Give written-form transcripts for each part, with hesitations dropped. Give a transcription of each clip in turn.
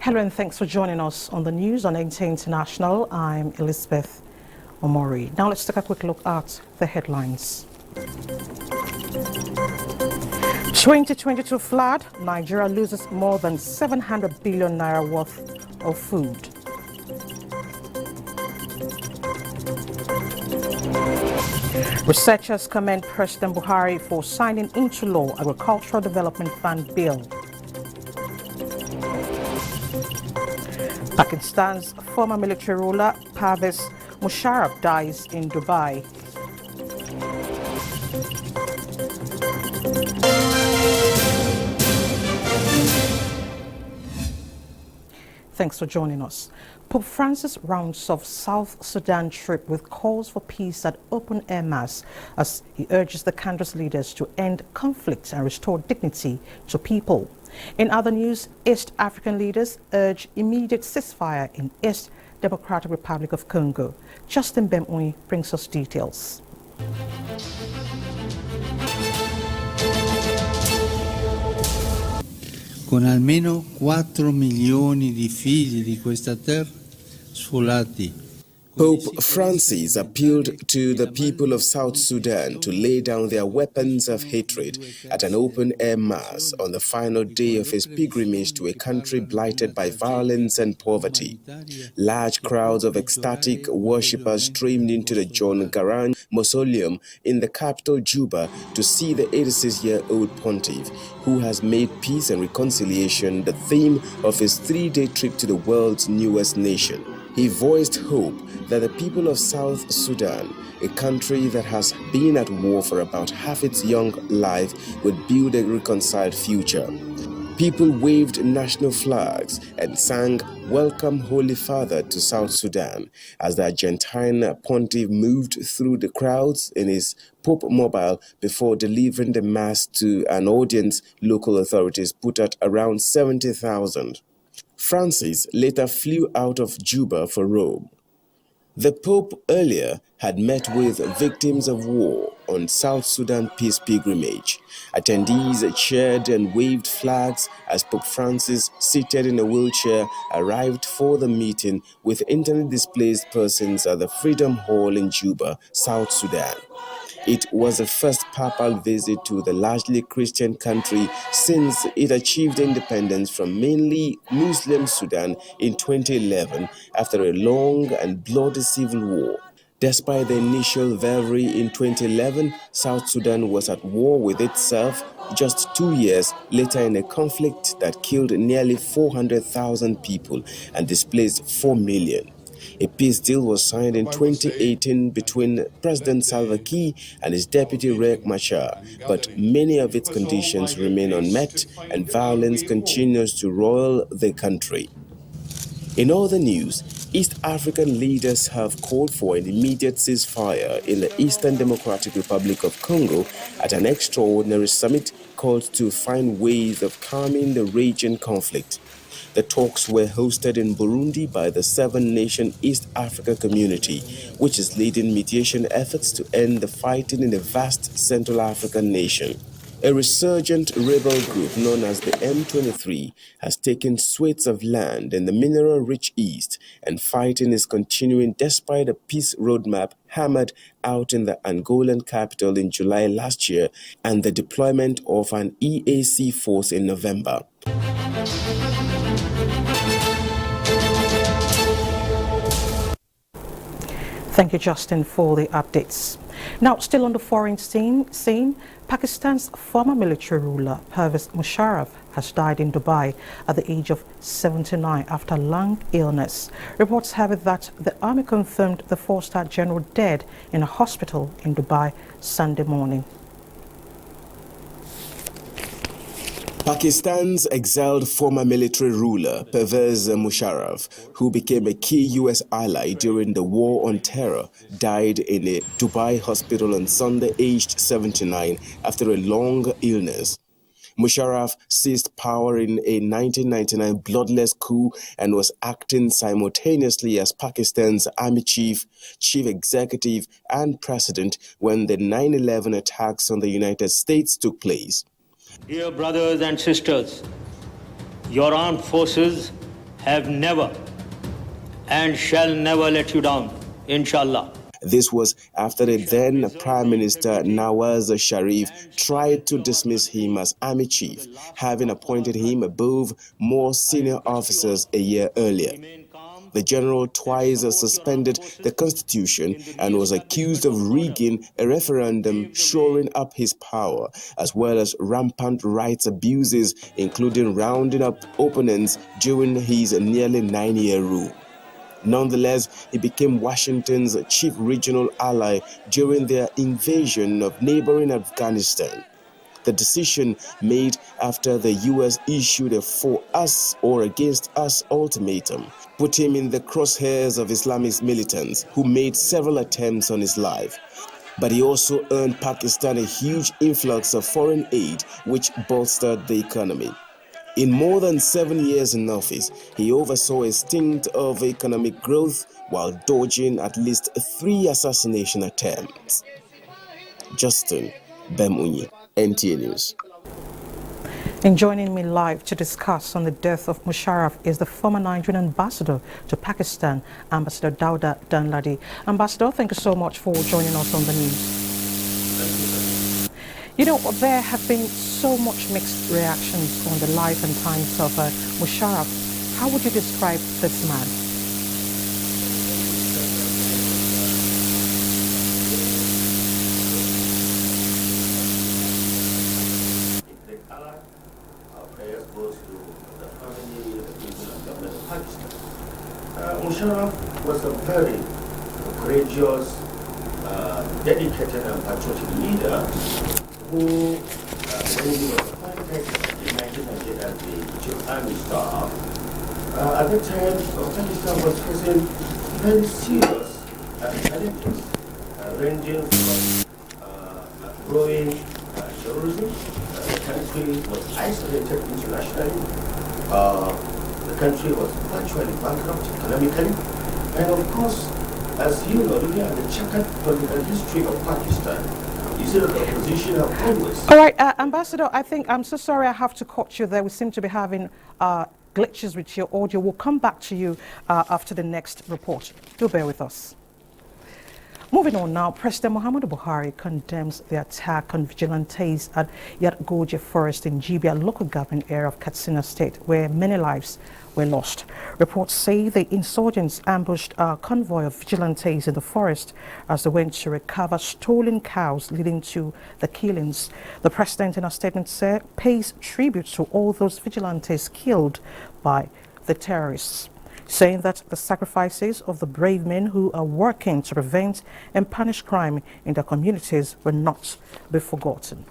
Hello and thanks for joining us on the news on NTA International. I'm Elizabeth Omori. Now let's take a quick look at the headlines. 2022 flood, Nigeria loses more than 700 billion naira worth of food. Researchers commend President Buhari for signing into law Agricultural Development Fund Bill. Pakistan's former military ruler Pervez Musharraf dies in Dubai. Thanks for joining us. Pope Francis rounds off South Sudan trip with calls for peace at open-air mass as he urges the country's leaders to end conflict and restore dignity to people. In other news, East African leaders urge immediate ceasefire in East Democratic Republic of Congo. Justin Bemui brings us details. Con almeno 4 milioni di figli di questa terra sfolati. Pope Francis appealed to the people of South Sudan to lay down their weapons of hatred at an open-air mass on the final day of his pilgrimage to a country blighted by violence and poverty. Large crowds of ecstatic worshippers streamed into the John Garang Mausoleum in the capital Juba to see the 86-year-old pontiff, who has made peace and reconciliation the theme of his 3-day trip to the world's newest nation. He voiced hope that the people of South Sudan, a country that has been at war for about half its young life, would build a reconciled future. People waved national flags and sang "Welcome, Holy Father" to South Sudan as the Argentine pontiff moved through the crowds in his Pope Mobile before delivering the Mass to an audience local authorities put at around 70,000. Francis later flew out of Juba for Rome. The Pope earlier had met with victims of war on South Sudan peace pilgrimage. Attendees cheered and waved flags as Pope Francis, seated in a wheelchair, arrived for the meeting with internally displaced persons at the Freedom Hall in Juba, South Sudan. It was the first papal visit to the largely Christian country since it achieved independence from mainly Muslim Sudan in 2011 after a long and bloody civil war. Despite the initial rivalry in 2011, South Sudan was at war with itself just 2 years later in a conflict that killed nearly 400,000 people and displaced 4 million. A peace deal was signed in 2018 between President Salva Kiir and his deputy Riek Machar, but many of its conditions remain unmet and violence continues to roil the country. In other news, East African leaders have called for an immediate ceasefire in the Eastern Democratic Republic of Congo at an extraordinary summit called to find ways of calming the raging conflict. The talks were hosted in Burundi by the 7-nation East Africa community, which is leading mediation efforts to end the fighting in the vast Central African nation. A resurgent rebel group known as the M23 has taken swathes of land in the mineral-rich East, and fighting is continuing despite a peace roadmap hammered out in the Angolan capital in July last year and the deployment of an EAC force in November. Thank you, Justin, for the updates. Now, still on the foreign scene, Pakistan's former military ruler, Pervez Musharraf, has died in Dubai at the age of 79 after long illness. Reports have it that the army confirmed the 4-star general dead in a hospital in Dubai Sunday morning. Pakistan's exiled former military ruler, Pervez Musharraf, who became a key U.S. ally during the War on Terror, died in a Dubai hospital on Sunday, aged 79, after a long illness. Musharraf seized power in a 1999 bloodless coup and was acting simultaneously as Pakistan's army chief, chief executive, and president when the 9/11 attacks on the United States took place. Dear brothers and sisters, your armed forces have never and shall never let you down, inshallah. This was after the then Prime Minister Nawaz Sharif tried to dismiss him as army chief, having appointed him above more senior officers a year earlier. The general twice suspended the constitution and was accused of rigging a referendum shoring up his power, as well as rampant rights abuses, including rounding up opponents during his nearly 9-year rule. Nonetheless, he became Washington's chief regional ally during their invasion of neighboring Afghanistan. The decision made after the U.S. issued a for us or against us ultimatum put him in the crosshairs of Islamist militants who made several attempts on his life. But he also earned Pakistan a huge influx of foreign aid, which bolstered the economy. In more than 7 years in office, he oversaw a stint of economic growth while dodging at least 3 assassination attempts. Justin Bemunyi, NTA News. And joining me live to discuss on the death of Musharraf is the former Nigerian ambassador to Pakistan, Ambassador Dauda Danladi. Ambassador, thank you so much for joining us on the news. You know, there have been so much mixed reactions on the life and times of Musharraf. How would you describe this man? Musharraf was a very courageous, dedicated and patriotic leader who, when he was appointed in 1998 as the chief army staff, at that time Pakistan was facing very serious challenges, ranging from growing terrorism. The country was isolated internationally. The country was virtually bankrupt economically, and of course, as you know, looking at the checkered political history of Pakistan, you see that the opposition have always... All right, Ambassador, I'm so sorry I have to cut you there. We seem to be having glitches with your audio. We'll come back to you after the next report. Do bear with us. Moving on now, President Muhammadu Buhari condemns the attack on vigilantes at Yatgoje Forest in Jibia local government area of Katsina State, where many lives were lost. Reports say the insurgents ambushed a convoy of vigilantes in the forest as they went to recover stolen cows, leading to the killings. The president, in a statement, pays tribute to all those vigilantes killed by the terrorists, saying that the sacrifices of the brave men who are working to prevent and punish crime in their communities will not be forgotten.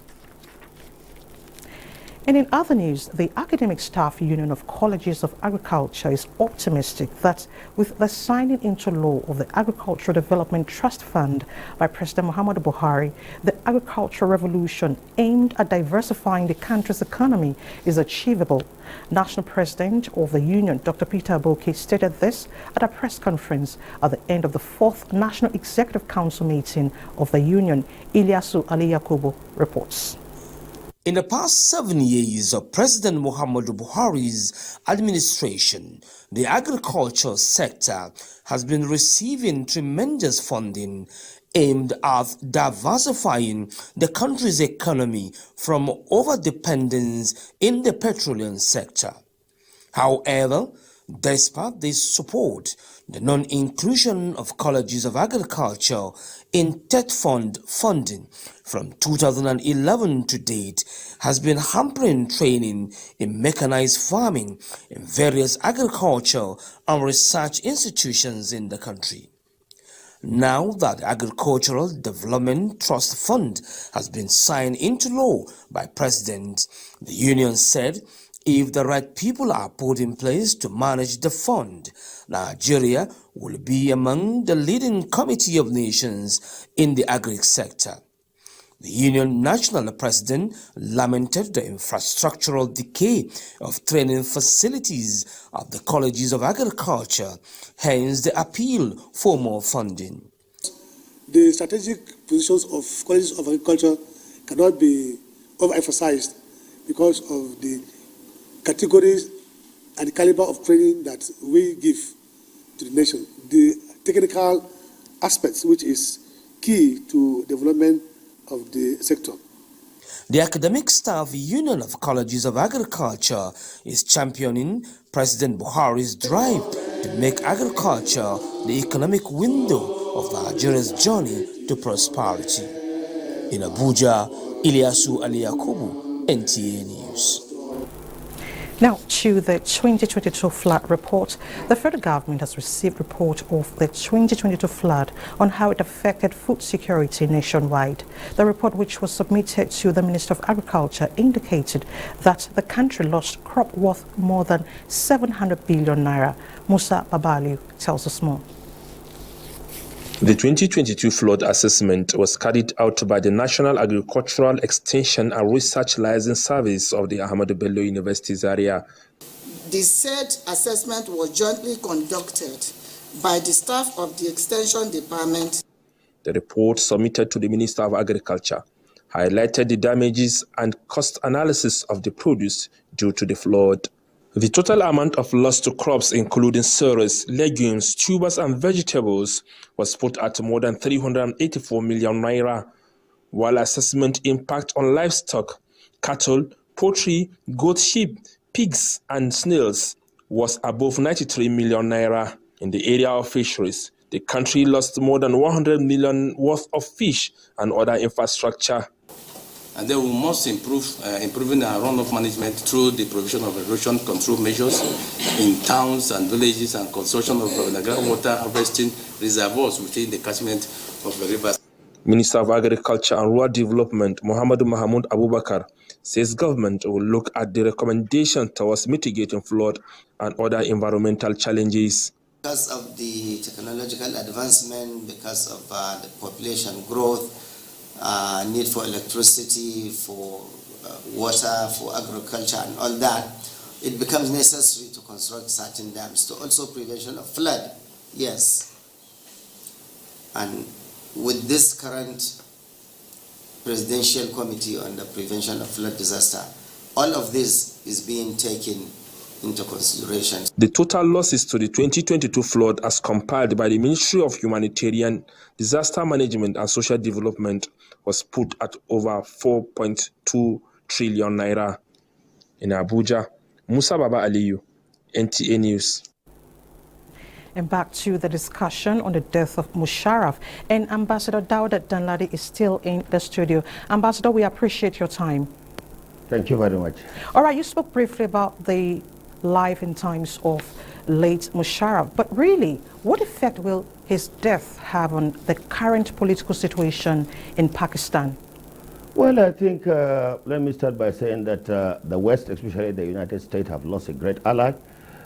And in other news, the Academic Staff Union of Colleges of Agriculture is optimistic that with the signing into law of the Agricultural Development Trust Fund by President Muhammadu Buhari, the agricultural revolution aimed at diversifying the country's economy is achievable. National President of the Union, Dr. Peter Aboki, stated this at a press conference at the end of the 4th National Executive Council meeting of the Union. Ilyasu Ali Yakubu reports. In the past 7 years of President Muhammadu Buhari's administration, the agriculture sector has been receiving tremendous funding aimed at diversifying the country's economy from overdependence in the petroleum sector. However, despite this support, the non-inclusion of colleges of agriculture in TET fund funding from 2011 to date has been hampering training in mechanized farming in various agriculture and research institutions in the country. Now that the Agricultural Development Trust Fund has been signed into law by President, the union said if the right people are put in place to manage the fund, Nigeria will be among the leading committee of nations in the agri sector. The Union National President lamented the infrastructural decay of training facilities of the colleges of agriculture, hence the appeal for more funding. The strategic positions of colleges of agriculture cannot be overemphasized because of the categories and the caliber of training that we give to the nation, the technical aspects, which is key to development of the sector. The Academic Staff Union of Colleges of Agriculture is championing President Buhari's drive to make agriculture the economic window of Nigeria's journey to prosperity. In Abuja, Ilyasu Ali Yakubu, NTA News. Now to the 2022 flood report. The federal government has received report of the 2022 flood on how it affected food security nationwide. The report, which was submitted to the Minister of Agriculture, indicated that the country lost crop worth more than 700 billion naira. Musa Babali tells us more. The 2022 flood assessment was carried out by the National Agricultural Extension and Research Liaison Service of the Ahmadu Bello University Zaria. The said assessment was jointly conducted by the staff of the Extension Department. The report submitted to the Minister of Agriculture highlighted the damages and cost analysis of the produce due to the flood. The total amount of loss to crops, including cereals, legumes, tubers and vegetables, was put at more than 384 million naira, while assessment impact on livestock, cattle, poultry, goat, sheep, pigs and snails was above 93 million naira. In the area of fisheries, the country lost more than 100 million worth of fish and other infrastructure. And then we must improving our runoff management through the provision of erosion control measures in towns and villages and construction of groundwater harvesting reservoirs within the catchment of the rivers. Minister of Agriculture and Rural Development, Muhammadu Mahmoud Abubakar, says government will look at the recommendation towards mitigating flood and other environmental challenges. Because of the technological advancement, because of the population growth, need for electricity, for water, for agriculture and all that, it becomes necessary to construct certain dams to also prevention of flood. Yes. And with this current Presidential Committee on the Prevention of Flood Disaster, all of this is being taken into consideration. The total losses to the 2022 flood as compiled by the Ministry of Humanitarian, Disaster Management and Social Development was put at over 4.2 trillion naira. In Abuja, Musa Baba Aliyu, NTA News. And back to the discussion on the death of Musharraf. And Ambassador Dauda Danladi is still in the studio. Ambassador, we appreciate your time. Thank you very much. All right, you spoke briefly about the life and times of late Musharraf, but really, what effect will his death have on the current political situation in Pakistan? Well, I think, let me start by saying that the West, especially the United States, have lost a great ally.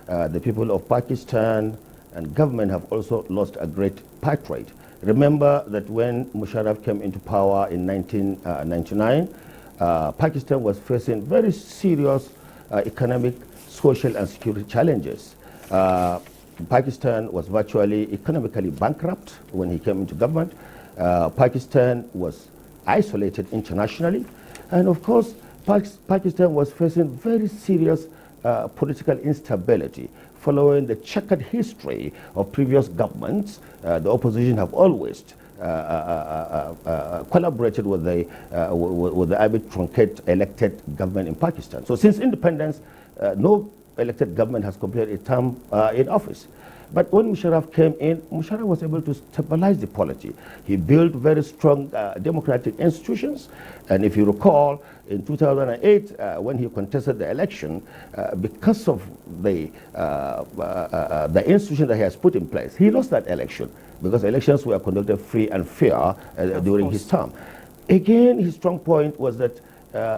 The people of Pakistan and government have also lost a great patriot. Remember that when Musharraf came into power in 1999, Pakistan was facing very serious economic, social and security challenges. Pakistan was virtually economically bankrupt when he came into government. Pakistan was isolated internationally. And of course, Pakistan was facing very serious political instability. Following the checkered history of previous governments, the opposition have always collaborated with the arbitrate elected government in Pakistan. So since independence, no elected government has completed a term in office. But when Musharraf came in, Musharraf was able to stabilize the polity. He built very strong democratic institutions. And if you recall, in 2008, when he contested the election, because of the institution that he has put in place, he lost that election because elections were conducted free and fair during his term. Again, his strong point was that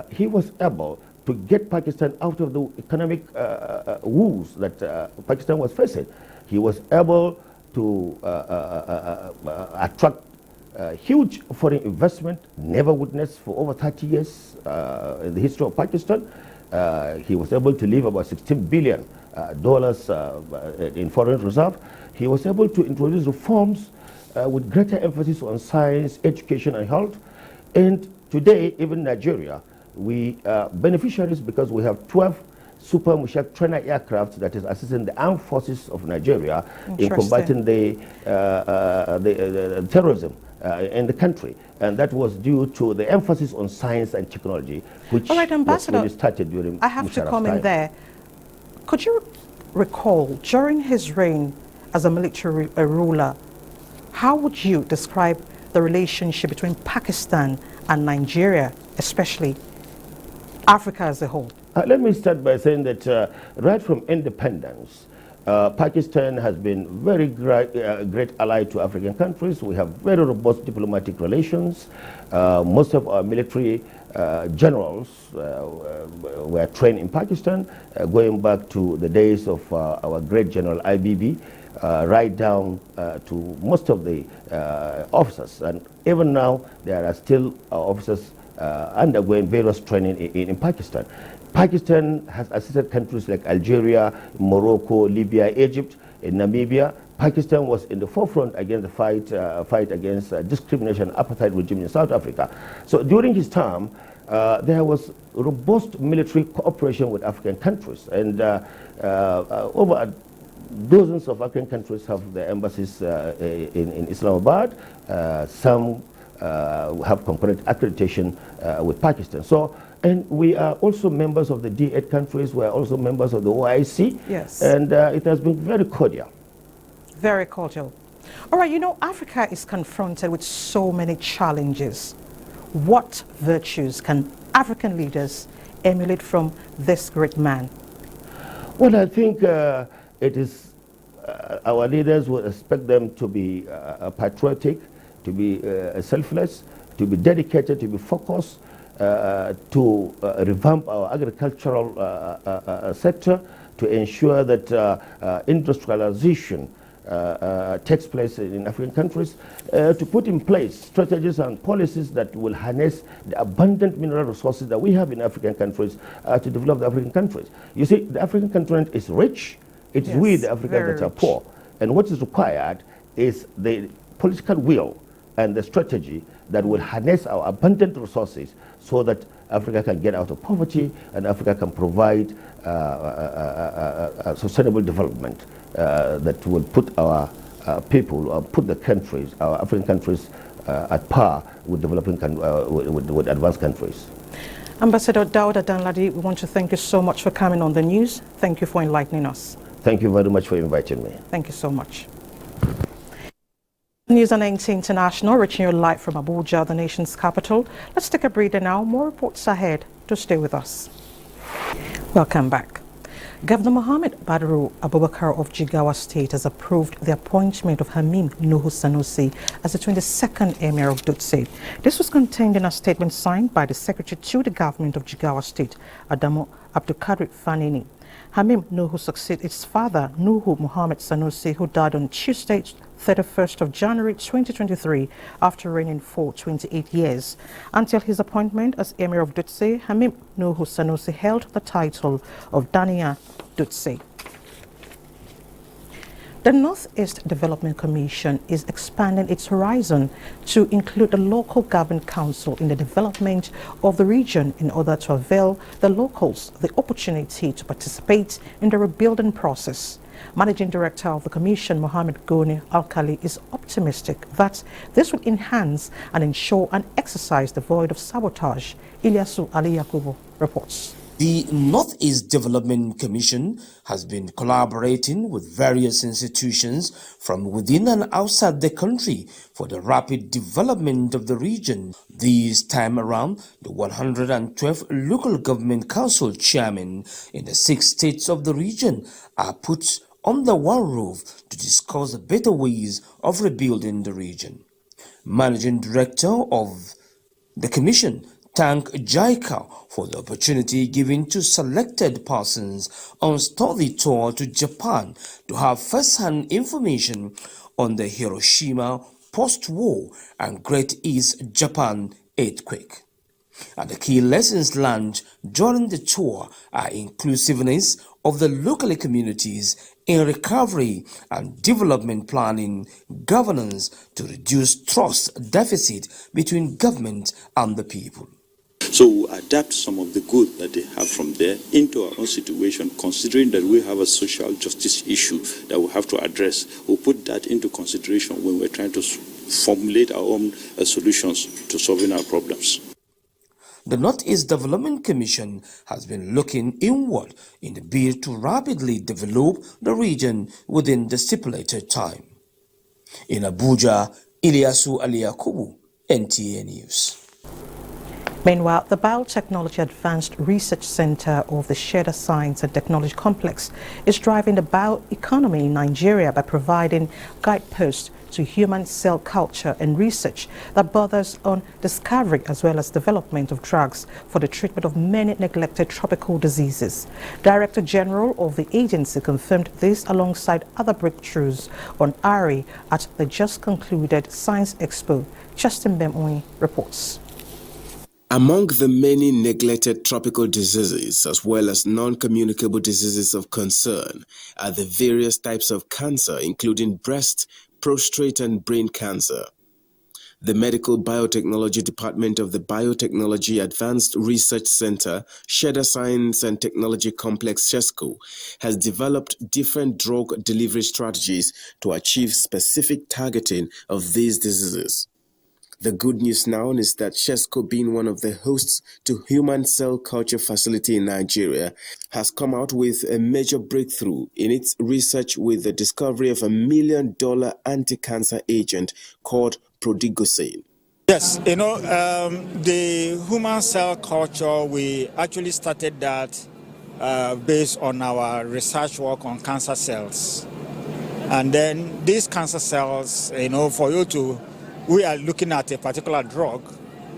he was able to get Pakistan out of the economic woes that Pakistan was facing. He was able to attract huge foreign investment, never witnessed for over 30 years in the history of Pakistan. He was able to leave about $16 billion in foreign reserve. He was able to introduce reforms with greater emphasis on science, education and health. And today, even Nigeria, we are beneficiaries because we have 12 Super Musharraf trainer aircraft that is assisting the armed forces of Nigeria in combating the terrorism in the country. And that was due to the emphasis on science and technology, which was really started during I have Musharraf's to come time. in there. Could you recall, during his reign as a military ruler, how would you describe the relationship between Pakistan and Nigeria, especially Africa as a whole? Let me start by saying that right from independence, Pakistan has been very great ally to African countries. We have very robust diplomatic relations. Most of our military generals were trained in Pakistan, going back to the days of our great General IBB, right down to most of the officers. And even now, there are still officers undergoing various training in Pakistan. Pakistan has assisted countries like Algeria, Morocco, Libya, Egypt, and Namibia. Pakistan was in the forefront against the fight against discrimination apartheid regime in South Africa. So during his term, there was robust military cooperation with African countries, and over dozens of African countries have their embassies in Islamabad. Some have concurrent accreditation with Pakistan. So, and we are also members of the D8 countries. We are also members of the OIC. Yes. And it has been very cordial. Very cordial. All right, you know, Africa is confronted with so many challenges. What virtues can African leaders emulate from this great man? Well, I think it is our leaders would expect them to be patriotic, to be selfless, to be dedicated, to be focused, to revamp our agricultural sector, to ensure that industrialization takes place in African countries, to put in place strategies and policies that will harness the abundant mineral resources that we have in African countries to develop the African countries. You see, the African continent is rich. It's we, the Africans, that are poor. And what is required is the political will and the strategy that will harness our abundant resources so that Africa can get out of poverty and Africa can provide sustainable development that will put our people, put the countries, our African countries at par with developing, with advanced countries. Ambassador Dauda Danladi, we want to thank you so much for coming on the news. Thank you for enlightening us. Thank you very much for inviting me. Thank you so much. News on NTA International, reaching you live from Abuja, the nation's capital. Let's take a breather now. More reports ahead. To stay with us. Welcome back. Governor Mohammed Badru Abubakar of Jigawa State has approved the appointment of Hamim Nuhu Sanusi as the 22nd Emir of Dutse. This was contained in a statement signed by the Secretary to the Government of Jigawa State, Adamu Abdulkadir Fanini. Hamim Nuhu succeeded his father, Nuhu Muhammad Sanusi, who died on Tuesday, 31st of January 2023, after reigning for 28 years. Until his appointment as Emir of Dutse, Hamim Nuhu Sanusi held the title of Dania Dutse. The Northeast Development Commission is expanding its horizon to include the local government council in the development of the region in order to avail the locals the opportunity to participate in the rebuilding process. Managing Director of the Commission, Mohammed Goni Alkali, is optimistic that this will enhance and ensure and exercise devoid of sabotage. Ilyasu Ali Yakubu reports. The Northeast Development Commission has been collaborating with various institutions from within and outside the country for the rapid development of the region. This time around, the 112 local government council chairmen in the 6 states of the region are put under one roof to discuss better ways of rebuilding the region. Managing Director of the Commission thank JICA for the opportunity given to selected persons on study tour to Japan to have first-hand information on the Hiroshima post-war and Great East Japan earthquake. And the key lessons learned during the tour are inclusiveness of the local communities in recovery and development planning, governance to reduce trust deficit between government and the people. So adapt some of the good that they have from there into our own situation, considering that we have a social justice issue that we have to address. We'll put that into consideration when we're trying to formulate our own solutions to solving our problems. The Northeast Development Commission has been looking inward in the bid to rapidly develop the region within the stipulated time. In Abuja, Ilyasu Aliyakubu, NTA News. Meanwhile, the Biotechnology Advanced Research Center of the Sheda Science and Technology Complex is driving the bioeconomy in Nigeria by providing guideposts to human cell culture and research that borders on discovery as well as development of drugs for the treatment of many neglected tropical diseases. Director General of the agency confirmed this alongside other breakthroughs on ARI at the just concluded Science Expo. Justin Bemoy reports. Among the many neglected tropical diseases as well as non-communicable diseases of concern are the various types of cancer, including breast, prostate and brain cancer. The Medical Biotechnology Department of the Biotechnology Advanced Research Center, Sheda Science and Technology Complex, SHESCO, has developed different drug delivery strategies to achieve specific targeting of these diseases. The good news now is that SHESCO, being one of the hosts to Human Cell Culture Facility in Nigeria, has come out with a major breakthrough in its research with the discovery of $1 million anti-cancer agent called prodigosane. Yes, the human cell culture, we actually started that based on our research work on cancer cells. And then these cancer cells, we are looking at a particular drug,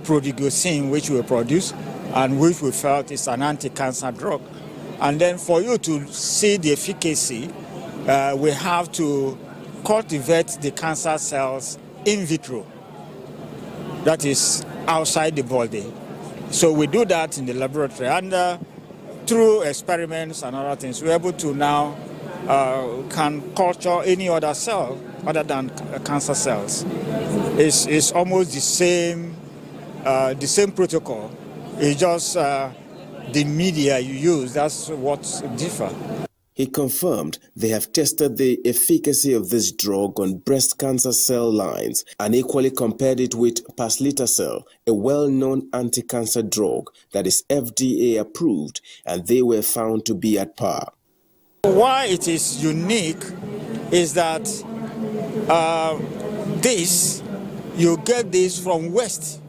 prodigosane, which we produce and which we felt is an anti-cancer drug. And then for you to see the efficacy, we have to cultivate the cancer cells in vitro, that is outside the body. So we do that in the laboratory, and through experiments and other things, we're able to now can culture any other cell other than cancer cells. It's almost the same protocol. It's just the media you use, that's what's different. He confirmed they have tested the efficacy of this drug on breast cancer cell lines and equally compared it with paclitaxel, a well-known anti-cancer drug that is FDA approved, and they were found to be at par. Why it is unique is that you get this from West,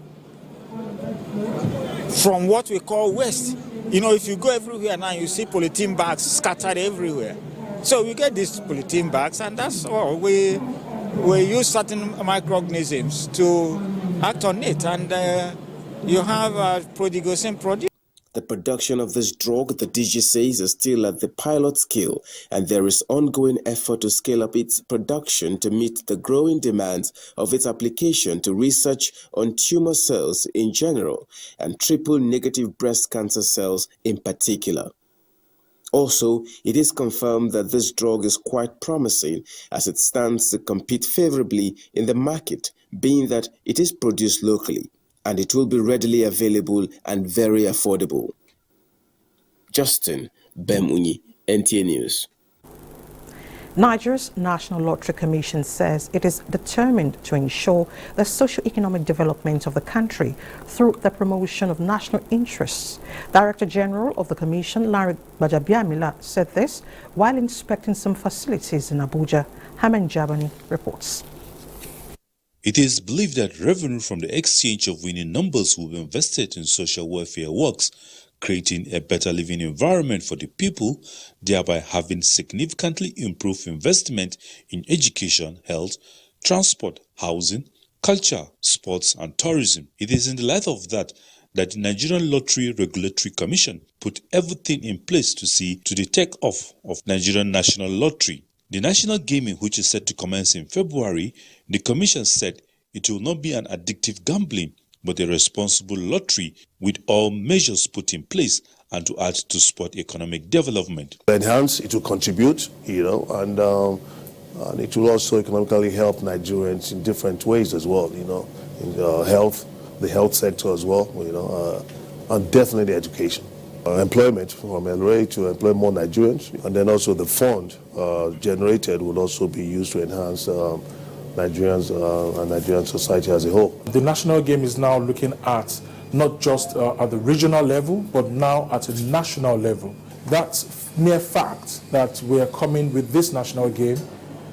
from what we call West. If you go everywhere now, you see polythene bags scattered everywhere. So we get these polythene bags, and that's all. We use certain microorganisms to act on it, and you have prodigosane produced. The production of this drug, the DG says, is still at the pilot scale, and there is ongoing effort to scale up its production to meet the growing demands of its application to research on tumor cells in general and triple-negative breast cancer cells in particular. Also, it is confirmed that this drug is quite promising as it stands to compete favorably in the market, being that it is produced locally, and it will be readily available and very affordable. Justin Bemunyi, NTA News. Nigeria's National Lottery Commission says it is determined to ensure the socio-economic development of the country through the promotion of national interests. Director General of the Commission, Larry Bajabiamila, said this while inspecting some facilities in Abuja. Hamen Jabani reports. It is believed that revenue from the exchange of winning numbers will be invested in social welfare works, creating a better living environment for the people, thereby having significantly improved investment in education, health, transport, housing, culture, sports and tourism. It is in the light of that the Nigerian Lottery Regulatory Commission put everything in place to see to the take-off of Nigerian National Lottery. The national gaming, which is set to commence in February, the Commission said it will not be an addictive gambling, but a responsible lottery with all measures put in place and to add to sport economic development. Enhance, it will contribute, and it will also economically help Nigerians in different ways as well, in the health sector as well, and definitely education. Employment from LRA to employ more Nigerians, and then also the fund generated will also be used to enhance Nigerians and Nigerian society as a whole. The national game is now looking at not just at the regional level, but now at a national level. That mere fact that we are coming with this national game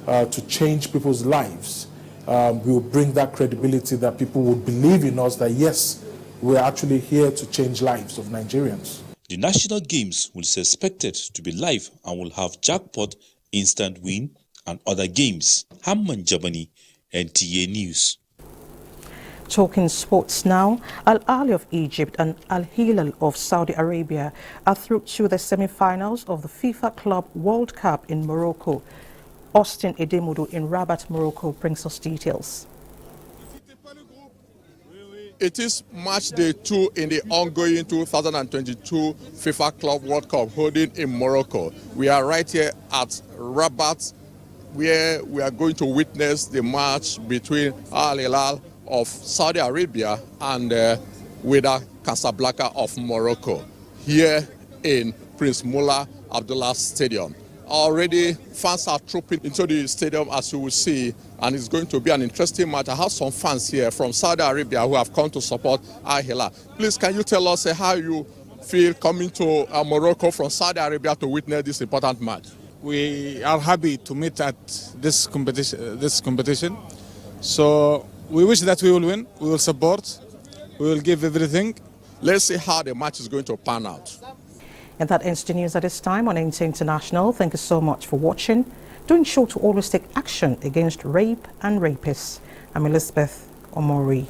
to change people's lives will bring that credibility that people would believe in us, that yes, we're actually here to change lives of Nigerians. The national games will be expected to be live and will have jackpot, instant win, and other games. Hamman Jabani, NTA News. Talking sports now, Al Ahly of Egypt and Al Hilal of Saudi Arabia are through to the semi-finals of the FIFA Club World Cup in Morocco. Austin Edemudu in Rabat, Morocco brings us details. It is match day 2 in the ongoing 2022 FIFA Club World Cup holding in Morocco. We are right here at Rabat, where we are going to witness the match between Al Hilal of Saudi Arabia and Wydad Casablanca of Morocco, here in Prince Mullah Abdullah Stadium. Already fans are trooping into the stadium, as you will see, and it's going to be an interesting match. I have some fans here from Saudi Arabia who have come to support Al Hilal. Please, can you tell us how you feel coming to Morocco from Saudi Arabia to witness this important match? We are happy to meet at this competition. So we wish that we will win. We will support. We will give everything. Let's see how the match is going to pan out. And that ends the news at this time on NTA International. Thank you so much for watching. Do ensure to always take action against rape and rapists. I'm Elizabeth Omori.